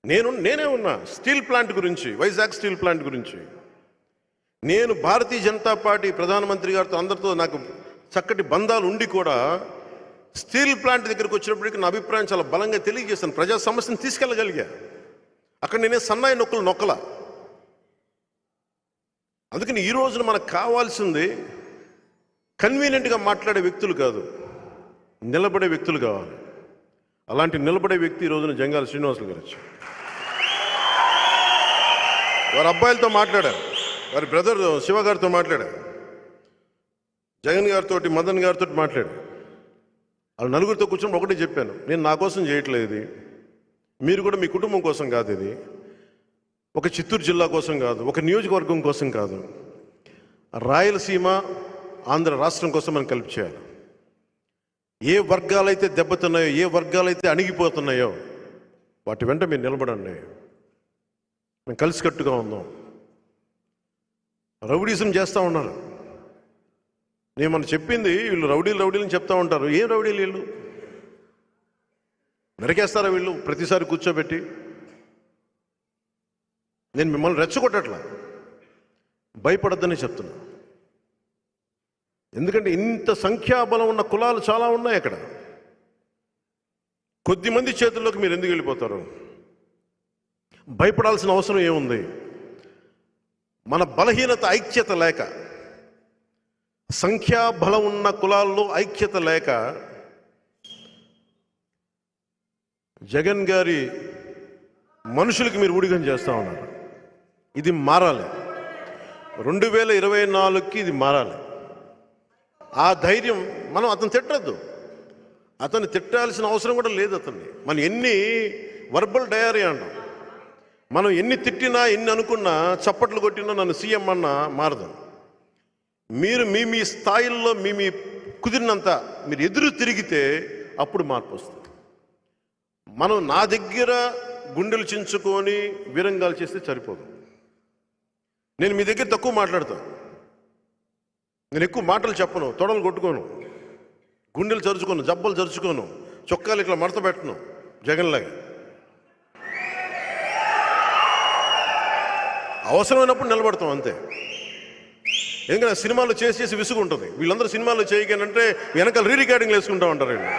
నేనే ఉన్నా steel plant గురించి, వైజాగ్ స్టీల్ ప్లాంట్ గురించి. నేను భారతీయ జనతా పార్టీ ప్రధానమంత్రి గారితో అందరితో నాకు చక్కటి బంధాలు ఉండి కూడా స్టీల్ ప్లాంట్ దగ్గరికి వచ్చినప్పటికీ నా అభిప్రాయం చాలా బలంగా తెలియజేశాను. ప్రజా సమస్యను తీసుకెళ్ళగలిగా. అక్కడ నేనే సన్నాయి నొక్కల. అందుకని ఈ రోజున మనకు కావాల్సింది కన్వీనియంట్గా మాట్లాడే వ్యక్తులు కాదు, నిలబడే వ్యక్తులు కావాలి. అలాంటి నిలబడే వ్యక్తి ఈ రోజున జంగాల శ్రీనివాసులు గారు వచ్చారు. వారి అబ్బాయిలతో మాట్లాడారు, వారి బ్రదర్ శివ గారితో మాట్లాడారు, జగన్ గారితో, మదన్ గారితో మాట్లాడారు. వాళ్ళు నలుగురితో కూర్చొని ఒకటే చెప్పాను, నేను నా కోసం చేయట్లేదు ఇది, మీరు కూడా మీ కుటుంబం కోసం కాదు, ఇది ఒక చిత్తూరు జిల్లా కోసం కాదు, ఒక నియోజకవర్గం కోసం కాదు, రాయలసీమ ఆంధ్ర రాష్ట్రం కోసం మనం కలిపి చేయాలి. ఏ వర్గాలైతే దెబ్బతున్నాయో, ఏ వర్గాలైతే అణిగిపోతున్నాయో వాటి వెంట మీరు నిలబడండి. మేము కలిసికట్టుగా ఉందాం. రౌడీజం చేస్తూ ఉన్నారు. నేను మనం చెప్పింది వీళ్ళు రౌడీలు చెప్తా ఉంటారు. ఏం రౌడీలు వీళ్ళు? నరికేస్తారా వీళ్ళు ప్రతిసారి కూర్చోబెట్టి? నేను మిమ్మల్ని రెచ్చగొట్టట్లా, భయపడద్దని చెప్తున్నా. ఎందుకంటే ఇంత సంఖ్యాబలం ఉన్న కులాలు చాలా ఉన్నాయి అక్కడ. కొద్దిమంది చేతుల్లోకి మీరు ఎందుకు వెళ్ళిపోతారు? భయపడాల్సిన అవసరం ఏముంది? మన బలహీనత ఐక్యత లేక, సంఖ్యాబలం ఉన్న కులాల్లో ఐక్యత లేక జగన్ గారి మనుషులకి మీరు ఊడిగం చేస్తూ ఉన్నారు. ఇది మారాలి. 2024కి ఇది మారాలి. ఆ ధైర్యం మనం అతను తిట్టద్దు, అతన్ని తిట్టాల్సిన అవసరం కూడా లేదు. అతన్ని మనం ఎన్ని వర్బల్ డయరీ అంటాం, మనం ఎన్ని తిట్టినా ఎన్ని అనుకున్నా చప్పట్లు కొట్టినా నన్ను సీఎం అన్నా మారదు. మీరు మీ స్థాయిల్లో మీ కుదిరినంత మీరు ఎదురు తిరిగితే అప్పుడు మార్పు వస్తుంది. మనం నా దగ్గర గుండెలు చించుకొని వీరంగాలు చేస్తే సరిపోదు. నేను మీ దగ్గర తక్కువ మాట్లాడతాను, నేను ఎక్కువ మాటలు చెప్పను, తొడలు కొట్టుకోను, గుండెలు చరుచుకోను, జబ్బలు చరుచుకోను, చొక్కాలు ఇట్లా మడత పెట్టను జగన్లాగా. అవసరమైనప్పుడు నిలబడతాం అంతే. ఎందుకంటే సినిమాలు చేసి విసుగు ఉంటుంది. వీళ్ళందరూ సినిమాలు చేయగానంటే వెనకాల రికార్డింగ్లు వేసుకుంటా ఉంటారు వీళ్ళు.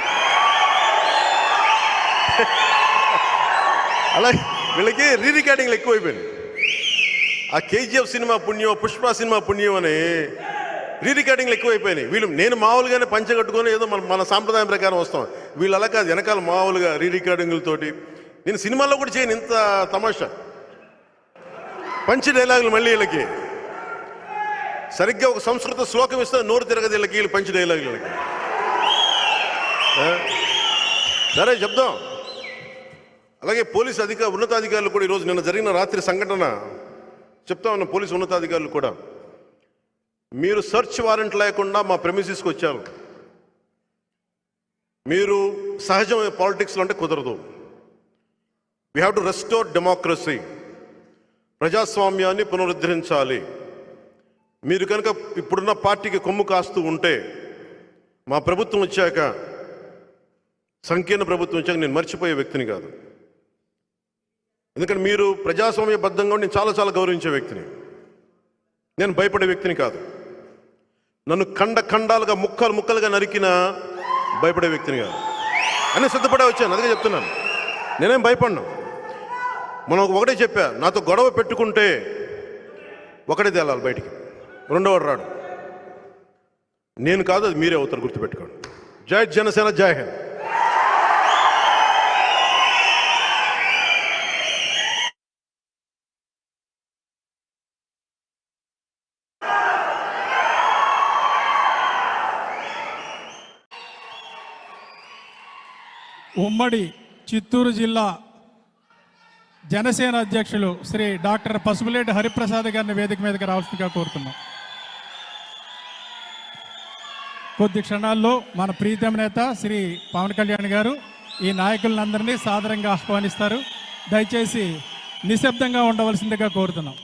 అలాగే వీళ్ళకి రికార్డింగ్లు ఎక్కువైపోయినాయి. ఆ కేజీఎఫ్ సినిమా పుణ్యం, పుష్ప సినిమా పుణ్యం అని రికార్డింగ్లు ఎక్కువైపోయినాయి. వీళ్ళు నేను మామూలుగానే పంచగట్టుకొని ఏదో మన సాంప్రదాయం ప్రకారం వస్తాం. వీళ్ళు అలా కాదు, వెనకాల మామూలుగా రికార్డింగులతోటి. నేను సినిమాల్లో కూడా చేయను ఇంత తమాషా. పంచి డైలాగులు మళ్ళీ వీళ్ళకి సరిగ్గా ఒక సంస్కృత శ్లోకం ఇస్తే నోరు తిరగదు వీళ్ళకి, వీళ్ళు పంచి డైలాగులు వీళ్ళకి. సరే చెప్దాం. అలాగే పోలీసు ఉన్నతాధికారులు కూడా ఈరోజు నిన్న జరిగిన రాత్రి సంఘటన చెప్తా ఉన్న పోలీసు ఉన్నతాధికారులు కూడా, మీరు సెర్చ్ వారెంట్ లేకుండా మా ప్రెమిసెస్కి వచ్చారు. మీరు సహజమైన పాలిటిక్స్లో అంటే కుదరదు. We have to restore democracy. ప్రజాస్వామ్యాన్ని పునరుద్ధరించాలి. మీరు కనుక ఇప్పుడున్న పార్టీకి కొమ్ము కాస్తూ ఉంటే, మా ప్రభుత్వం వచ్చాక, సంకీర్ణ ప్రభుత్వం వచ్చాక నేను మర్చిపోయే వ్యక్తిని కాదు. ఎందుకంటే మీరు ప్రజాస్వామ్యబద్ధంగా నేను చాలా గౌరవించే వ్యక్తిని. నేను భయపడే వ్యక్తిని కాదు. నన్ను ఖండాలుగా ముక్కలుగా నరికినా భయపడే వ్యక్తిని కాదు. అన్నీ సిద్ధపడే వచ్చాను, అందుకే చెప్తున్నాను. నేనేం భయపడ్ను. మనం ఒకటే చెప్పా, నాతో గొడవ పెట్టుకుంటే ఒకటే తేలాలి బయటికి, రెండోవాడు రాడు. నేను కాదు, అది మీరే అవుతారు, గుర్తుపెట్టుకోండి. జై జనసేన, జై హింద్. ఉమ్మడి చిత్తూరు జిల్లా జనసేన అధ్యక్షులు శ్రీ డాక్టర్ పసుపులేటి హరిప్రసాద్ గారిని వేదిక మీదకి రావాల్సిందిగా కోరుతున్నాం. కొద్ది క్షణాల్లో మన ప్రీతమ నేత శ్రీ పవన్ కళ్యాణ్ గారు ఈ నాయకులందరినీ సాదరంగా ఆహ్వానిస్తారు. దయచేసి నిశ్శబ్దంగా ఉండవలసిందిగా కోరుతున్నాం.